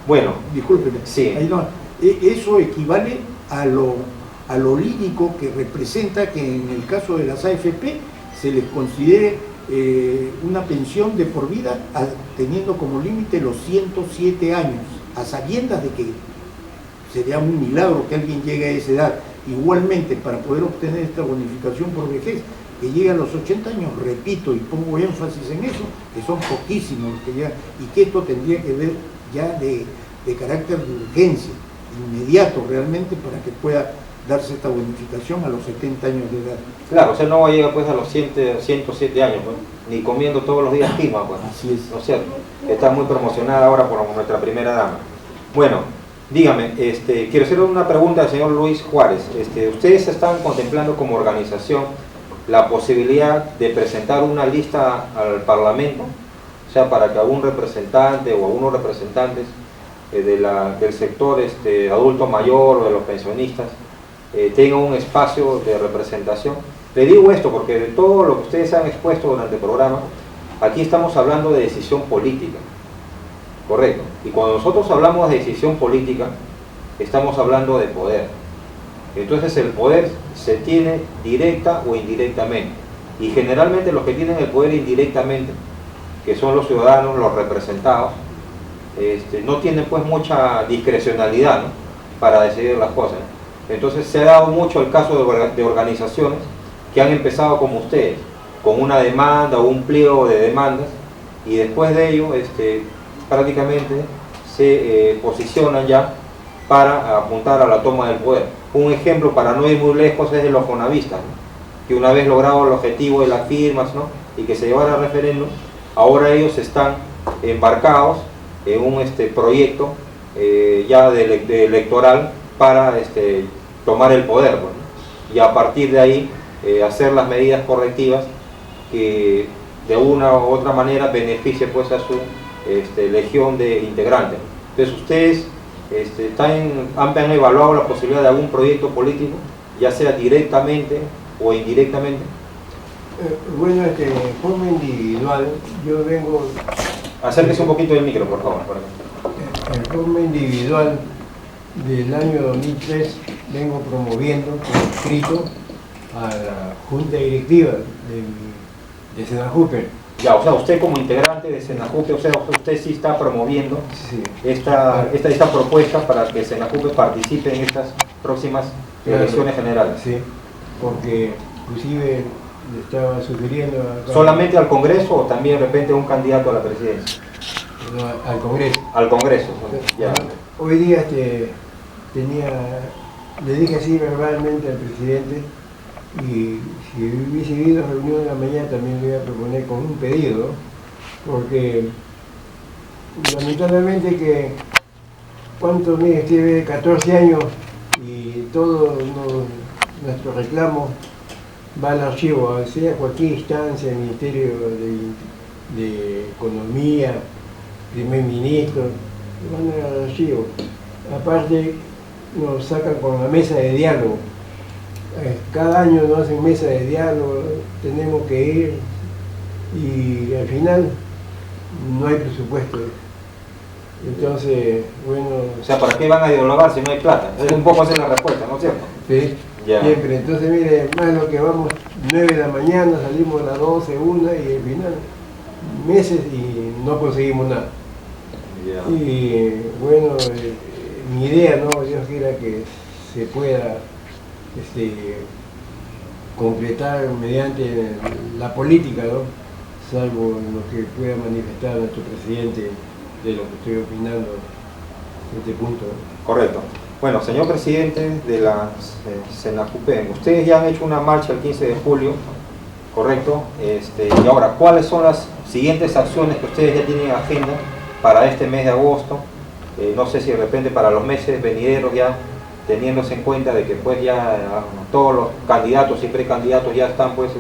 Bueno, discúlpeme, sí. Ahí no, eso equivale a lo lírico que representa que en el caso de las AFP se les considere una pensión de por vida teniendo como límite los 107 años, a sabiendas de que sería un milagro que alguien llegue a esa edad. Igualmente, para poder obtener esta bonificación por vejez, que llegue a los 80 años, repito y pongo énfasis en eso, que son poquísimos los que llegan, y que esto tendría que ver ya de carácter de urgencia, inmediato realmente, para que pueda darse esta bonificación a los 70 años de edad. Claro, o sea, no va a llegar pues a los 107 años, pues, ni comiendo todos los días quinoa, pues. Así es. ¿No es cierto? Está muy promocionada ahora por nuestra primera dama. Bueno, dígame, quiero hacer una pregunta al señor Luis Juárez. ¿Ustedes están contemplando como organización la posibilidad de presentar una lista al Parlamento? O sea, para que algún representante o algunos representantes del sector adulto mayor o de los pensionistas tengan un espacio de representación. Le digo esto porque de todo lo que ustedes han expuesto durante el programa, aquí estamos hablando de decisión política, correcto, y cuando nosotros hablamos de decisión política, estamos hablando de poder. Entonces el poder se tiene directa o indirectamente. Y generalmente los que tienen el poder indirectamente, que son los ciudadanos, los representados, no tienen pues mucha discrecionalidad, ¿no?, para decidir las cosas. Entonces se ha dado mucho el caso de organizaciones que han empezado como ustedes, con una demanda o un pliego de demandas, y después de ello prácticamente se posicionan ya para apuntar a la toma del poder. Un ejemplo, para no ir muy lejos, es de los fonavistas, ¿no?, que una vez logrado el objetivo de las firmas, ¿no?, y que se llevara a referéndum, ahora ellos están embarcados en un proyecto ya de electoral para tomar el poder, pues, ¿no?, y a partir de ahí hacer las medidas correctivas que de una u otra manera beneficie pues a su legión de integrantes. Entonces ustedes han evaluado la posibilidad de algún proyecto político, ya sea directamente o indirectamente. Bueno, de forma individual, yo vengo... Acérquese un poquito del micro, por favor. En forma individual, del año 2003, vengo promoviendo por escrito a la junta directiva de Senajupe. Ya, o sea, usted como integrante de Senajupe, o sea, usted sí está promoviendo Sí. esta propuesta para que Senajupe participe en estas próximas elecciones generales. Sí, porque inclusive le estaba sugiriendo... ¿Solamente al Congreso o también de repente un candidato a la presidencia? No, al Congreso. Al Congreso, ya. Hoy día le dije así verbalmente al presidente, y si hubiese habido reunión en la mañana también le iba a proponer con un pedido, porque lamentablemente que cuántos meses tiene 14 años y todo nuestro reclamo va al archivo, sea cualquier instancia, el Ministerio de Economía, Primer Ministro, van al archivo. Aparte nos sacan con la mesa de diálogo. Cada año nos hacen mesa de diálogo, tenemos que ir y al final no hay presupuesto. Entonces, bueno... O sea, ¿para qué van a dialogar si no hay plata? Es un poco así la respuesta, ¿no es cierto? Sí, Ya. siempre. Entonces, mire, más lo que vamos 9 de la mañana, salimos a las 12, 1 y al final meses y no conseguimos nada. Ya. Y bueno, mi idea, ¿no? Dios quiera que se pueda concretar mediante la política, ¿no?, salvo lo que pueda manifestar nuestro presidente de lo que estoy opinando en este punto, ¿no? Correcto. Bueno, señor presidente de la Senajupe, ustedes ya han hecho una marcha el 15 de julio, ¿correcto? Y ahora, ¿cuáles son las siguientes acciones que ustedes ya tienen en agenda para este mes de agosto? No sé si de repente para los meses venideros ya, teniéndose en cuenta de que pues ya todos los candidatos y precandidatos ya están pues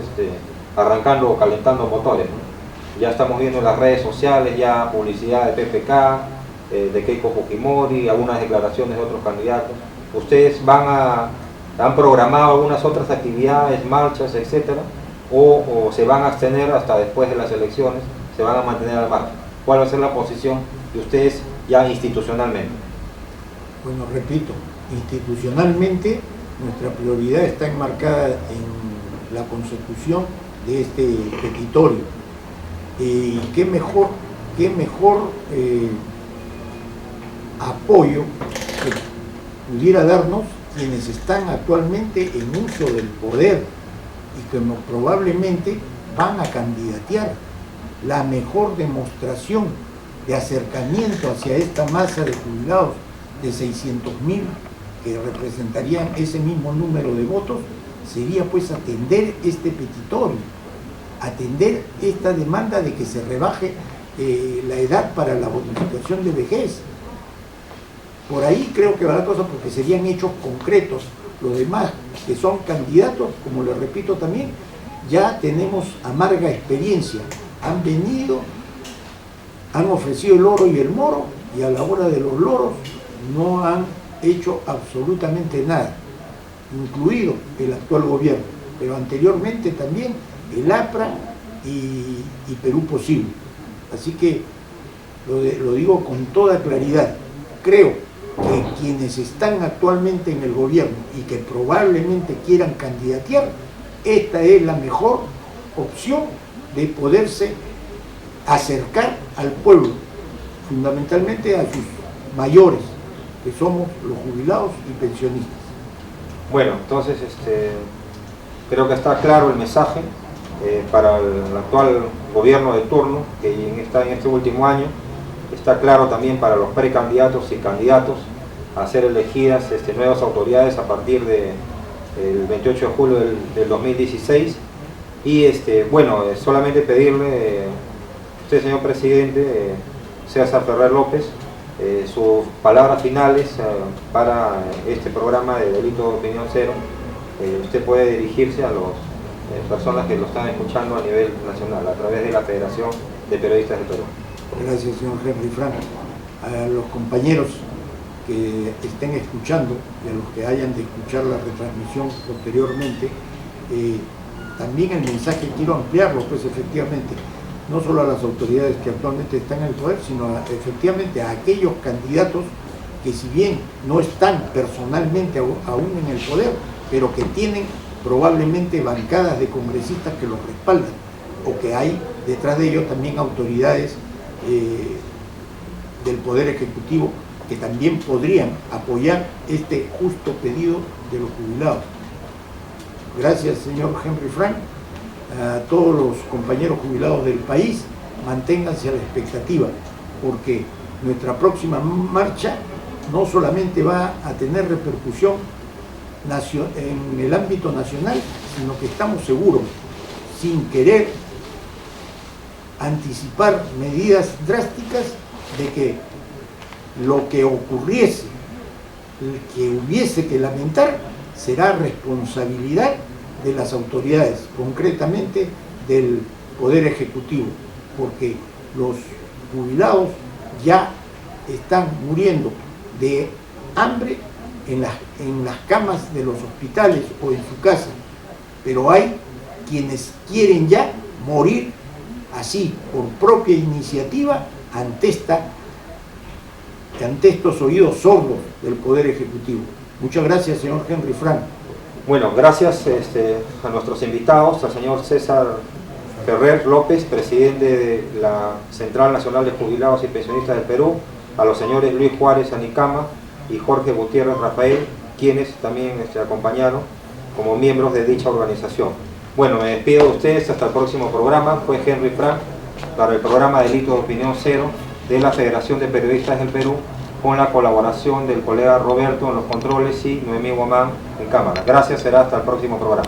arrancando o calentando motores, ¿no? Ya estamos viendo en las redes sociales ya publicidad de PPK, de Keiko Fujimori, algunas declaraciones de otros candidatos. ¿Ustedes han programado algunas otras actividades, marchas, etcétera, o se van a abstener hasta después de las elecciones, se van a mantener al margen? ¿Cuál va a ser la posición de ustedes ya institucionalmente? Bueno, repito, institucionalmente nuestra prioridad está enmarcada en la consecución de este petitorio. Y qué mejor apoyo que pudiera darnos quienes están actualmente en uso del poder y que probablemente van a candidatear. La mejor demostración de acercamiento hacia esta masa de jubilados de 600.000 que representarían ese mismo número de votos sería pues atender este petitorio, atender esta demanda de que se rebaje la edad para la bonificación de vejez. Por ahí creo que va la cosa, porque serían hechos concretos. Los demás que son candidatos, como les repito también, ya tenemos amarga experiencia. Han venido, han ofrecido el oro y el moro, y a la hora de los loros no han hecho absolutamente nada, incluido el actual gobierno, pero anteriormente también el APRA y Perú Posible. Así que lo digo con toda claridad. Creo que quienes están actualmente en el gobierno y que probablemente quieran candidatear, esta es la mejor opción de poderse acercar al pueblo, fundamentalmente a sus mayores, que somos los jubilados y pensionistas. Bueno, entonces creo que está claro el mensaje para el actual gobierno de turno, que está en este último año. Está claro también para los precandidatos y candidatos a ser elegidas nuevas autoridades a partir del 28 de julio del 2016. Y bueno, solamente pedirle, usted, señor presidente, César Ferrer López, sus palabras finales para este programa de Delito de Opinión Cero. Usted puede dirigirse a las personas que lo están escuchando a nivel nacional, a través de la Federación de Periodistas del Perú. Gracias, señor Henry Frank. A los compañeros que estén escuchando y a los que hayan de escuchar la retransmisión posteriormente, también el mensaje quiero ampliarlo, pues efectivamente, no solo a las autoridades que actualmente están en el poder, sino efectivamente a aquellos candidatos que, si bien no están personalmente aún en el poder, pero que tienen probablemente bancadas de congresistas que los respaldan, o que hay detrás de ellos también autoridades del Poder Ejecutivo que también podrían apoyar este justo pedido de los jubilados. Gracias, señor Henry Frank. A todos los compañeros jubilados del país, manténganse a la expectativa, porque nuestra próxima marcha no solamente va a tener repercusión en el ámbito nacional, sino que estamos seguros, sin querer anticipar medidas drásticas, de que lo que ocurriese, el que hubiese que lamentar, será responsabilidad de las autoridades, concretamente del Poder Ejecutivo, porque los jubilados ya están muriendo de hambre en las camas de los hospitales o en su casa, pero hay quienes quieren ya morir así, por propia iniciativa, ante estos oídos sordos del Poder Ejecutivo. Muchas gracias, señor Henry Frank. Bueno, gracias a nuestros invitados, al señor César Ferrer López, presidente de la Central Nacional de Jubilados y Pensionistas del Perú, a los señores Luis Juárez Anicama y Jorge Gutiérrez Rafael, quienes también acompañaron como miembros de dicha organización. Bueno, me despido de ustedes hasta el próximo programa. Fue Henry Frank para el programa Delito de Opinión Cero de la Federación de Periodistas del Perú, con la colaboración del colega Roberto en los controles y Noemí Guamán en cámara. Gracias, será hasta el próximo programa.